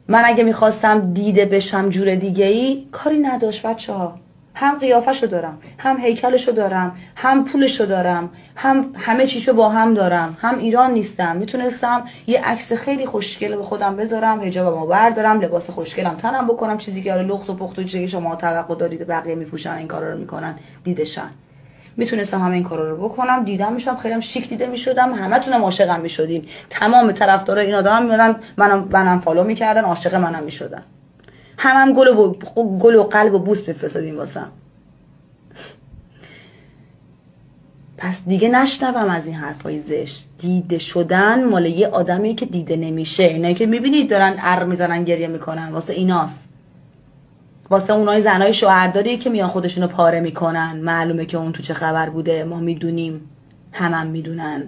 من اگه میخواستم دیده بشم جور دیگه ای کاری نداشت بچه ها. هم قیافشو دارم، هم هیکلشو دارم، هم پولشو دارم، هم همه چیشو با هم دارم، هم ایران نیستم، میتونستم یه عکس خیلی خوشگل به خودم بذارم، حجابمو بردارم، لباس خوشگلم تنم بکنم، چیزی که لخت و پخت و چیزی که شما توقع دارید بقیه میپوشن این کارا رو میکنن دیدشن. میتونستم همه این کارا رو بکنم، دیدم میشم، خیلی هم شیک دیده میشدم، همتونم عاشقم میشدین، تمام طرفدارای این آدمم میادن منم فالو میکردن، عاشق منم میشدن، همم گل و قلب و بوس میفرستادین واسم. پس دیگه نشنوم از این حرفای زشت. دیده شدن مال یه آدمی که دیده نمیشه. اینایی که میبینید دارن ار میزنن گریه میکنن واسه ایناست، واسه اونای زنای شوهرداری که میان خودشونو پاره میکنن. معلومه که اون تو چه خبر بوده، ما میدونیم، همم میدونن.